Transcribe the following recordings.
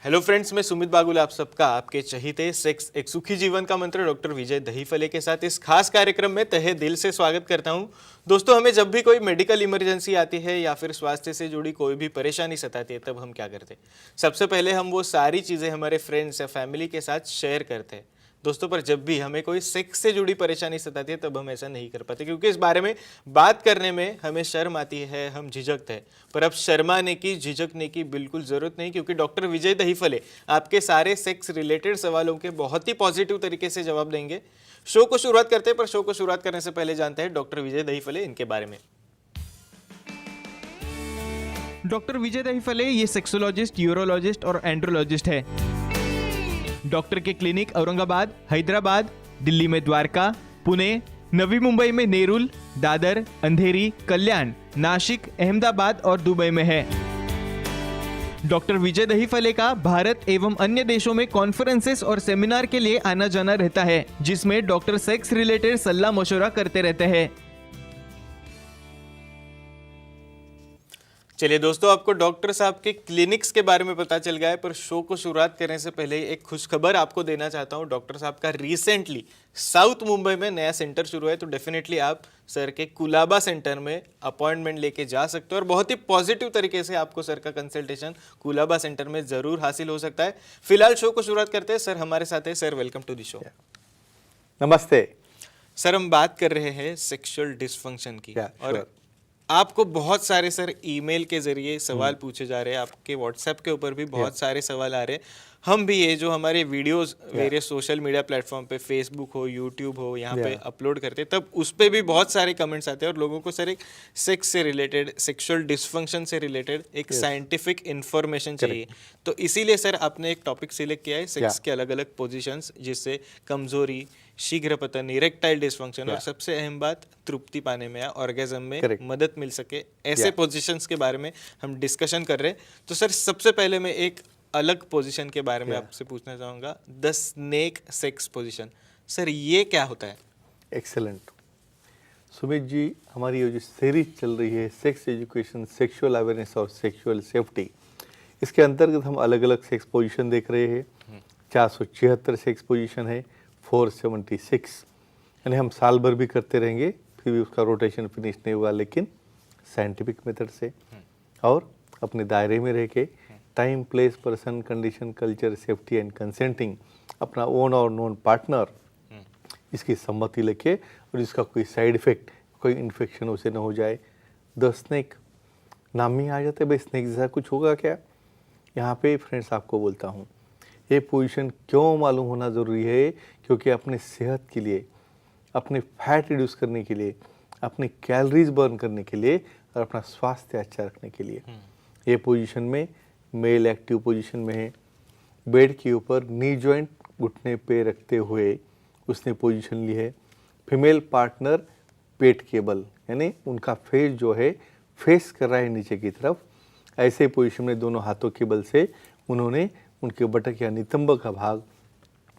Hello friends, मैं सुमित बागुल आप सबका आपके चहीते सेक्स एक सुखी जीवन का मंत्र डॉक्टर विजय दहीफले के साथ इस खास कार्यक्रम में तहे दिल से स्वागत करता हूं। दोस्तों, हमें जब भी कोई मेडिकल इमरजेंसी आती है या फिर स्वास्थ्य से जुड़ी कोई भी परेशानी सताती है, तब हम क्या करते हैं? सबसे पहले हम वो सारी चीज़ें हमारे फ्रेंड्स या फैमिली के साथ शेयर करते हैं। दोस्तों, पर जब भी हमें कोई सेक्स से जुड़ी परेशानी सताती है, तब हम ऐसा नहीं कर पाते, क्योंकि इस बारे में बात करने में हमें शर्म आती है, हम झिझकते हैं। पर अब शर्माने की, झिझकने की बिल्कुल ज़रूरत नहीं, क्योंकि डॉक्टर विजय दहीफले आपके सारे सेक्स रिलेटेड सवालों के बहुत ही पॉजिटिव तरीके से जवाब देंगे। शो को शुरुआत करते हैं, पर शो को शुरुआत करने से पहले जानते हैं डॉक्टर विजय दहीफले इनके बारे में। डॉक्टर विजय दहीफले ये सेक्सोलॉजिस्ट, यूरोलॉजिस्ट और एंड्रोलॉजिस्ट है। डॉक्टर के क्लिनिक औरंगाबाद, हैदराबाद, दिल्ली में द्वारका, पुणे, नवी मुंबई में नेरुल, दादर, अंधेरी, कल्याण, नासिक, अहमदाबाद और दुबई में है। डॉक्टर विजय दहीफले का भारत एवं अन्य देशों में कॉन्फ्रेंसेस और सेमिनार के लिए आना जाना रहता है, जिसमें डॉक्टर सेक्स रिलेटेड सलाह मशवरा करते रहते हैं। चलिए दोस्तों, आपको डॉक्टर साहब के क्लिनिक्स के बारे में पता चल गया है, पर शो को शुरुआत करने से पहले एक खुशखबर आपको देना चाहता हूं। डॉक्टर साहब का रिसेंटली साउथ मुंबई में नया सेंटर शुरू है, तो डेफिनेटली आप सर के कुलाबा सेंटर में अपॉइंटमेंट लेके जा सकते हो और बहुत ही पॉजिटिव तरीके से आपको सर का कंसल्टेशन कुलाबा सेंटर में ज़रूर हासिल हो सकता है। फिलहाल शो को शुरुआत करते हैं। सर हमारे साथ है। Sir, welcome to the show. नमस्ते सर, हम बात कर रहे हैं सेक्सुअल डिसफंक्शन की, और आपको बहुत सारे सर ईमेल के जरिए सवाल पूछे जा रहे हैं, आपके व्हाट्सएप के ऊपर भी बहुत सारे सवाल आ रहे हैं। हम भी ये जो हमारे videos various social media platform पे, फेसबुक हो, यूट्यूब हो, यहाँ पे अपलोड करते हैं, तब उस पे भी बहुत सारे कमेंट्स आते हैं और लोगों को सर एक सेक्स से रिलेटेड, सेक्सुअल डिसफंक्शन से रिलेटेड एक साइंटिफिक इंफॉर्मेशन चाहिए। तो इसीलिए सर आपने एक टॉपिक सिलेक्ट किया है, सेक्स के अलग अलग पोजिशंस, जिससे कमजोरी, शीघ्र पतन, इरेक्टाइल डिसफंक्शन और सबसे अहम बात तृप्ति पाने में या ऑर्गेज्म में मदद मिल सके, ऐसे पोजीशंस के बारे में हम डिस्कशन कर रहे हैं। तो सर, सबसे पहले मैं एक अलग पोजीशन के बारे में आपसे पूछना चाहूँगा, the snake sex position. Sir, ये क्या होता है? एक्सेलेंट सुमित जी, हमारी ये जो सीरीज चल रही है सेक्स एजुकेशन, सेक्सुअल अवेयरनेस और सेक्सुअल सेफ्टी, इसके अंतर्गत हम अलग अलग सेक्स पोजीशन देख रहे हैं। 476 सेक्स पोजीशन है, 476, यानी हम साल भर भी करते रहेंगे, फिर भी उसका रोटेशन फिनिश नहीं हुआ, लेकिन साइंटिफिक मेथड से और अपने दायरे में रह के time, place, person, condition, culture, safety and consenting, अपना ओन और नोन पार्टनर, इसकी सम्मति लेके और इसका कोई साइड इफेक्ट, कोई इन्फेक्शन उसे न हो जाए। द स्नेक नाम में आ जाते भाई, स्नेक जैसा कुछ होगा क्या? यहाँ पे फ्रेंड्स आपको बोलता हूँ, ये पोजीशन क्यों मालूम होना ज़रूरी है, क्योंकि अपने सेहत के लिए, अपने फैट रिड्यूस करने के लिए, अपनी कैलोरीज बर्न करने के लिए और अपना स्वास्थ्य अच्छा रखने के लिए ये पोजीशन में मेल एक्टिव पोजीशन में है। बेड के ऊपर नी जॉइंट घुटने पे रखते हुए उसने पोजीशन ली है। फीमेल पार्टनर पेट के बल, यानी उनका फेस जो है फेस कर रहा है नीचे की तरफ, ऐसे पोजीशन में दोनों हाथों के बल से उन्होंने उनके बटक या नितंब का भाग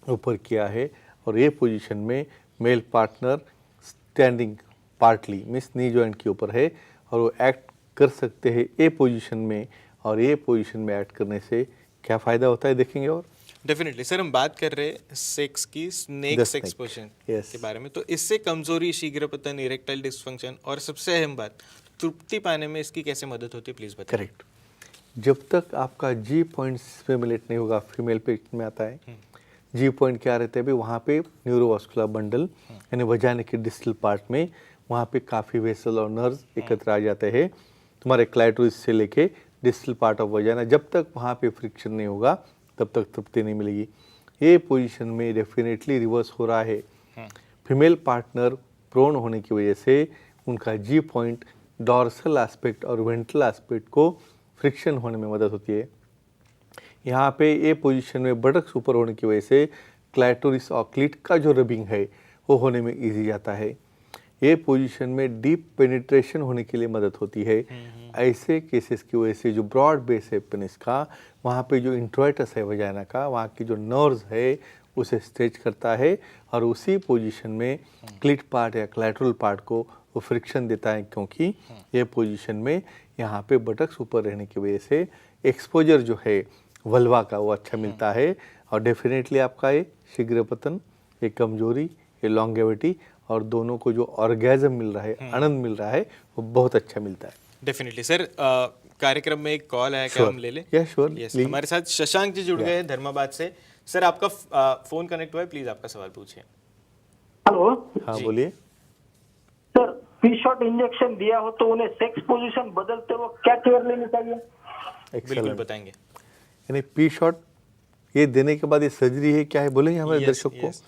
ऊपर किया है। और ये पोजीशन में male partner standing partly means knee joint के ऊपर है और वो एक्ट कर सकते हैं ये पोजीशन में। और ये पोजीशन में एक्ट करने से क्या फ़ायदा होता है देखेंगे। और डेफिनेटली सर, हम बात कर रहे हैं सेक्स की, स्नेक सेक्स पोजीशन के बारे में। तो इससे कमजोरी, शीघ्र पतन, इरेक्टाइल डिसफंक्शन और सबसे अहम बात तृप्ति पाने में इसकी कैसे मदद होती है, प्लीज़ बताइए। करेक्ट। जब तक आपका जी पॉइंट स्टिमुलेट नहीं होगा, फीमेल पेशेंट में आता है, जी पॉइंट क्या रहता है भाई, वहाँ पे न्यूरोवास्कुलर बंडल यानी वजाना के डिस्टल पार्ट में, वहाँ पे काफ़ी वेसल और नर्व्स एकत्र आ जाते हैं तुम्हारे क्लाइटोरिस से लेके डिस्टल पार्ट ऑफ वजाना। जब तक वहाँ पे फ्रिक्शन नहीं होगा तब तक तृप्ति नहीं मिलेगी। ये पोजीशन में डेफिनेटली रिवर्स हो रहा है। फीमेल पार्टनर प्रोन होने की वजह से उनका जी पॉइंट डॉर्सल एस्पेक्ट और वेंट्रल एस्पेक्ट को फ्रिक्शन होने में मदद होती है। यहाँ पे ये पोजीशन में बटक्स ऊपर होने की वजह से क्लाइटोरिस और क्लीट का जो रबिंग है वो होने में इजी जाता है। ये पोजीशन में डीप पेनिट्रेशन होने के लिए मदद होती है। ऐसे केसेस की वजह से जो ब्रॉड बेस है पेनिस का, वहाँ पे जो इंट्रोइटस है वजाना का, वहाँ की जो नर्व्स है उसे स्ट्रेच करता है और उसी पोजीशन में क्लिट पार्ट या क्लैटरल पार्ट को वो फ्रिक्शन देता है, क्योंकि ये पोजीशन में यहाँ पे बटक्स ऊपर रहने की वजह से एक्सपोजर जो है वल्वा का वो अच्छा मिलता है, और डेफिनेटली आपका ये शीघ्र पतन, ये कमजोरी, ये लॉन्गेविटी और दोनों को जो ऑर्गेजम मिल रहा है, आनंद मिल रहा है, वो बहुत अच्छा मिलता है। डेफिनेटली सर, कार्यक्रम में एक कॉल आया, क्या हम ले लें? श्योर। यस, हमारे साथ शशांक जी जुड़ गए हैं धर्माबाद से। सर आपका फोन कनेक्ट हुआ है, प्लीज आपका सवाल पूछिए। हेलो हाँ जी। बोलिए। सर, पी शॉट इंजेक्शन दिया हो तो उन्हें सेक्स पोजीशन बदलते वक्त क्या केयर लेनी चाहिए? बिल्कुल एक्सेलेंट। बताएंगे। यानी पी शॉट ये देने के बाद ये सर्जरी है क्या है, बोलेंगे हमारे Yes, दर्शक को। yes.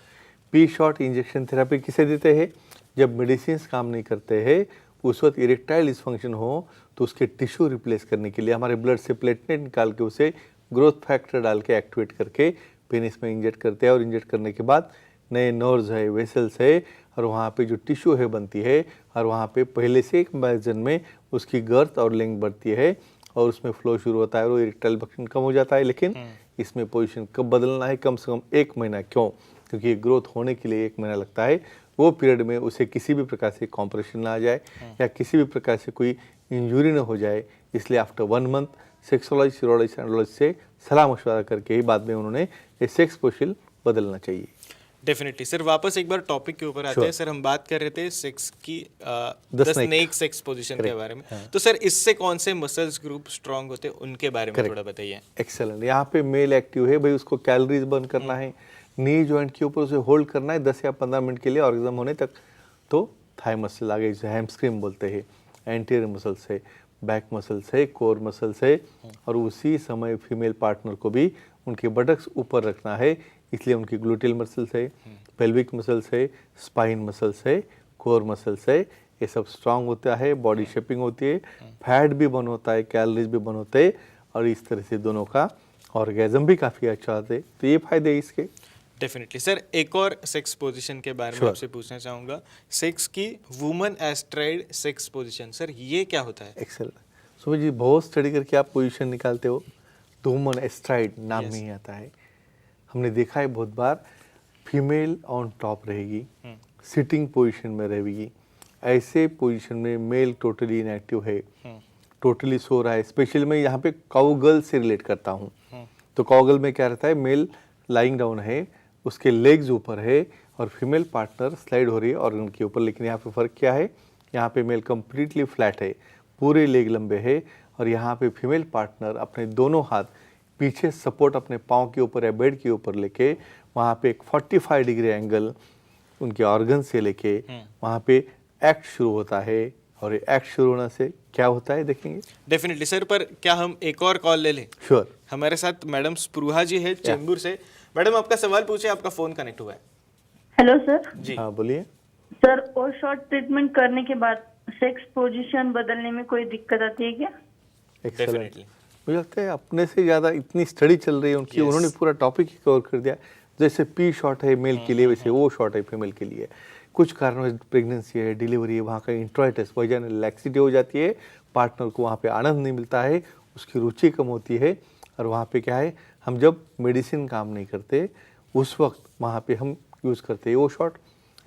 P shot injection therapy किसे देते हैं? जब मेडिसिन काम नहीं करते हैं, उस वक्त इरेक्टाइल डिसफंक्शन हो तो उसके टिश्यू रिप्लेस करने के लिए हमारे ब्लड से प्लेटलेट निकाल के उसे ग्रोथ फैक्टर डाल के एक्टिवेट करके पेनिस में इंजेक्ट करते हैं, और इंजेक्ट करने के बाद नए नर्व्स है, वेसल्स है, और वहाँ पे जो टिश्यू है बनती है, और वहाँ पे पहले से कंपैरिजन में उसकी गर्थ और लेंथ बढ़ती है, और उसमें फ्लो शुरू होता है, और इरेक्टाइल डिसफंक्शन कम हो जाता है। लेकिन इसमें पोजीशन कब बदलना है? कम से कम 1 महीना। क्यों? क्योंकि ग्रोथ होने के लिए 1 महीना लगता है। वो पीरियड में उसे किसी भी प्रकार से कॉम्प्रेशन ना आ जाए या किसी भी प्रकार से कोई इंजरी ना हो जाए, इसलिए after 1 month sexologist, urologist, andrologist से सलाह मशवरा करके ही बाद में उन्होंने ये सेक्स पोजीशन बदलना चाहिए। डेफिनेटली सर, वापस एक बार टॉपिक के ऊपर आते हैं। सर हम बात कर रहे थे सेक्स की The स्नेक सेक्स पोजीशन के बारे में। तो सर इससे कौन से मसल्स ग्रुप स्ट्रांग होते हैं, उनके बारे में थोड़ा बताइए। एक्सेलेंट। यहाँ पे मेल एक्टिव है भाई, उसको कैलोरीज बर्न करना है, नी जॉइंट के ऊपर उसे होल्ड करना है 10 या 15 मिनट के लिए ऑर्गेजम होने तक। तो थाई मसल आ गई, जिसे हैमस्ट्रिंग बोलते हैं, एंटीरियर मसल्स है, बैक मसल्स है, कोर मसल्स है, और उसी समय फीमेल पार्टनर को भी उनके बटक्स ऊपर रखना है, इसलिए उनकी ग्लूटियल मसल्स है, पेल्विक मसल्स है, स्पाइन मसल्स है, कोर मसल्स है, ये सब स्ट्रांग होता है, बॉडी शेपिंग होती है, फैट भी बर्न होता है, कैलोरीज भी बर्न होते हैं, और इस तरह से दोनों का ऑर्गेजम भी काफ़ी अच्छा होता है। तो ये फायदे हैं इसके। डेफिनेटली सर, एक और सेक्स पोजीशन के बारे में आपसे पूछना चाहूँगा, सेक्स की वुमन एस्ट्राइड सेक्स पोजीशन। सर ये क्या होता है? एक्सेलेंट। सुमित जी, बहुत स्टडी करके आप पोजीशन निकालते हो, तो वुमन एस्ट्राइड नाम में ही आता है। हमने देखा है बहुत बार, फीमेल ऑन टॉप रहेगी, सिटिंग पोजीशन में रहेगी। ऐसे पोजीशन में मेल टोटली इनएक्टिव है, टोटली सो रहा है। स्पेशली मैं यहाँ पे काउगर्ल से रिलेट करता हूँ। तो काउगर्ल में क्या रहता है, मेल लाइंग डाउन है, उसके लेग्स ऊपर है, और फीमेल पार्टनर स्लाइड हो रही है ऑर्गन के ऊपर। लेकिन यहाँ पे फ़र्क क्या है, यहाँ पे मेल कम्प्लीटली फ्लैट है, पूरे लेग लंबे है, और यहाँ पे फीमेल पार्टनर अपने दोनों हाथ पीछे सपोर्ट अपने पाँव के ऊपर या बेड के ऊपर लेके, वहाँ पे एक 45 डिग्री एंगल उनके ऑर्गन से लेके वहाँ पे एक्ट शुरू होता है। और ये एक्ट शुरू होने से क्या होता है देखेंगे। डेफिनेटली सर, पर क्या हम एक और कॉल ले लें? श्योर। हमारे साथ मैडम स्पृहा जी है चेंबूर से। मैडम आपका सवाल पूछे, आपका फोन कनेक्ट हुआ है। Hello sir. जी हाँ बोलिए। सर, और शॉर्ट ट्रीटमेंट करने के बाद सेक्स पोजीशन बदलने में कोई दिक्कत आती है क्या? एक्सेलेंट। डेफिनेटली। मुझे लगता है अपने से ज़्यादा इतनी स्टडी चल रही है उनकी, Yes. उन्होंने पूरा टॉपिक ही कवर कर दिया। जैसे पी शॉट है मेल के लिए, वैसे वो शॉट है फीमेल के लिए। कुछ कारणों से प्रेगनेंसी है, डिलीवरी है, वहाँ का इंट्राइटिस, वजाइनल लैक्सिटी हो जाती है, पार्टनर को वहाँ पे आनंद नहीं मिलता है, उसकी रुचि कम होती है, और वहाँ पे क्या है, हम जब मेडिसिन काम नहीं करते उस वक्त वहाँ पे हम यूज़ करते हैं वो शॉट।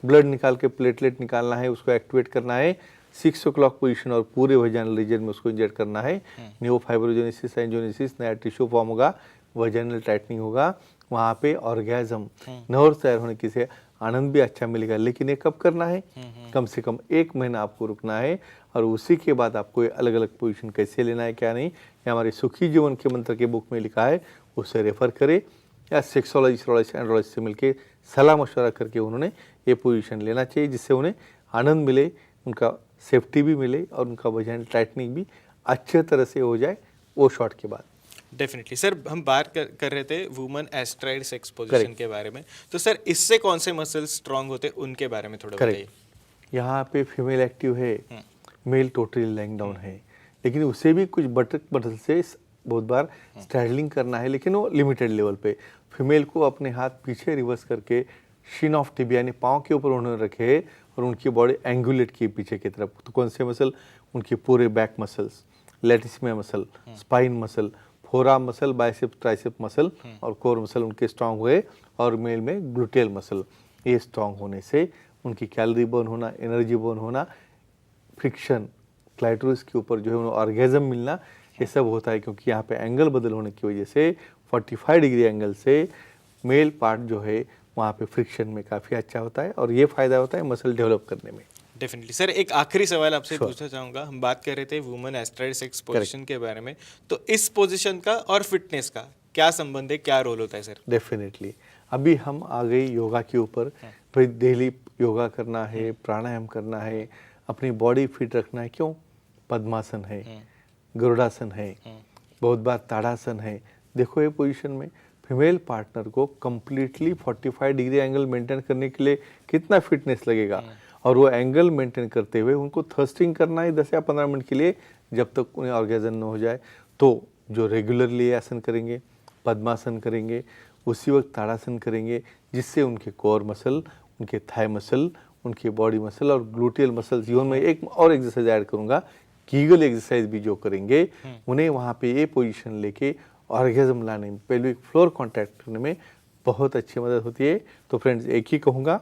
ब्लड निकाल के प्लेटलेट निकालना है, उसको एक्टिवेट करना है, 6 o'clock पोजीशन और पूरे वजाइनल रीजन में उसको इंजेक्ट करना है। न्यू फाइब्रोजेनेसिस, एंजियोजेनेसिस, नया टिश्यू फॉर्म होगा, वजाइनल टाइटनिंग होगा, वहाँ पे ऑर्गेजम, नर्व तैयार होने की से आनंद भी अच्छा मिलेगा। लेकिन ये कब करना है? कम से कम 1 महीना आपको रुकना है, और उसी के बाद आपको अलग अलग पोजीशन कैसे लेना है क्या नहीं, ये हमारे सुखी जीवन के मंत्र के बुक में लिखा है, उससे रेफर करें, या सेक्सोलॉजिस्ट, यूरोलॉजिस्ट, एंड्रोलॉजिस्ट से मिलकर सलाह मशवरा करके उन्होंने ये पोजीशन लेना चाहिए, जिससे उन्हें आनंद मिले, उनका सेफ्टी भी मिले, और उनका वजाइनल टाइटनिंग भी अच्छे तरह से हो जाए वो शॉट के बाद। डेफिनेटली सर, हम बात कर रहे थे वुमन एस्ट्राइड सेक्स पोजीशन के बारे में। तो सर इससे कौन से मसल्स स्ट्रांग होते हैं, उनके बारे में थोड़ा बताइए। यहाँ पे फीमेल एक्टिव है, मेल टोटली लाइंग डाउन है, लेकिन उसे भी कुछ बटक मसल से बहुत बार स्ट्रैडलिंग करना है, लेकिन वो लिमिटेड लेवल पे। फीमेल को अपने हाथ पीछे रिवर्स करके शिन ऑफ टिबिया यानी पाँव के ऊपर उन्होंने रखे, और उनकी बॉडी एंगुलेट की पीछे की तरफ। तो कौन से मसल? उनके पूरे back muscles, latissimus muscle, spine muscle, forearm muscle, bicep, tricep muscle, और कोर मसल उनके स्ट्रांग हुए, और मेल में ग्लूटेल मसल। ये स्ट्रांग होने से उनकी कैलोरी बर्न होना, एनर्जी बर्न होना, फ्रिक्शन, क्लाइटोरिस के ऊपर जो है उन्हें ऑर्गेजम मिलना, ये सब होता है, क्योंकि यहाँ पे एंगल बदल होने की वजह से 45 डिग्री एंगल से मेल पार्ट जो है वहाँ पे फ्रिक्शन में काफ़ी अच्छा होता है और ये फ़ायदा होता है मसल डेवलप करने में। डेफिनेटली सर, एक आखिरी सवाल आपसे पूछना चाहूँगा। हम बात कर रहे थे वुमेन एस्ट्राइड सेक्स पोजीशन के बारे में, तो इस पोजीशन का और फिटनेस का क्या संबंध है, क्या रोल होता है सर? डेफिनेटली अभी हम आ गए योगा के ऊपर। भाई डेली योगा करना है, प्राणायाम करना है, अपनी बॉडी फिट रखना है। क्यों? पद्मासन है, गरुड़ासन है, बहुत बार ताड़ासन है। देखो ये पोजीशन में फीमेल पार्टनर को कंप्लीटली 45 डिग्री एंगल मेंटेन करने के लिए कितना फिटनेस लगेगा, और वो एंगल मेंटेन करते हुए उनको थर्स्टिंग करना है 10 या 15 मिनट के लिए, जब तक उन्हें ऑर्गेजम न हो जाए। तो जो रेगुलरली आसन करेंगे, पद्मासन करेंगे, उसी वक्त ताड़ासन करेंगे, जिससे उनके कोर मसल, उनके थाई मसल, उनके बॉडी मसल और ग्लूटियल मसल्स, इवन मैं एक और एक्सरसाइज ऐड करूँगा, कीगल एक्सरसाइज भी जो करेंगे, उन्हें वहाँ पे ये पोजीशन लेके ऑर्गेजम लाने में, पेल्विक फ्लोर कांटेक्ट करने में बहुत अच्छी मदद होती है। तो फ्रेंड्स, एक ही कहूँगा,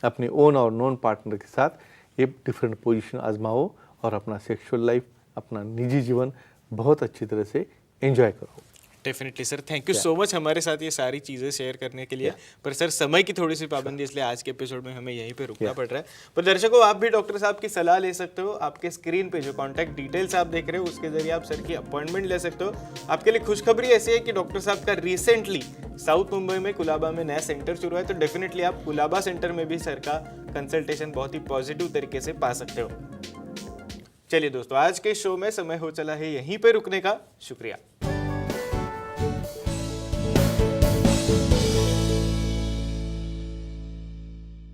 अपने ओन और नॉन पार्टनर के साथ ये डिफरेंट पोजीशन आजमाओ और अपना सेक्सुअल लाइफ, अपना निजी जीवन बहुत अच्छी तरह से एंजॉय करो। Definitely sir, thank you so much हमारे साथ ये सारी चीज़ें शेयर करने के लिए। पर सर, समय की थोड़ी सी पाबंदी, इसलिए आज के एपिसोड में हमें यहीं पे रुकना पड़ रहा है। पर दर्शकों, आप भी डॉक्टर साहब की सलाह ले सकते हो। आपके स्क्रीन पे जो कॉन्टैक्ट डिटेल्स आप देख रहे हो, उसके जरिए आप सर की अपॉइंटमेंट ले सकते हो। आपके लिए खुशखबरी ऐसी है कि डॉक्टर साहब का रिसेंटली साउथ मुंबई में कुलाबा में नया सेंटर शुरू है, तो डेफिनेटली आप कुलाबा सेंटर में भी सर का कंसल्टेशन बहुत ही पॉजिटिव तरीके से पा सकते हो। चलिए दोस्तों, आज के शो में समय हो चला है यहीं पे रुकने का। शुक्रिया।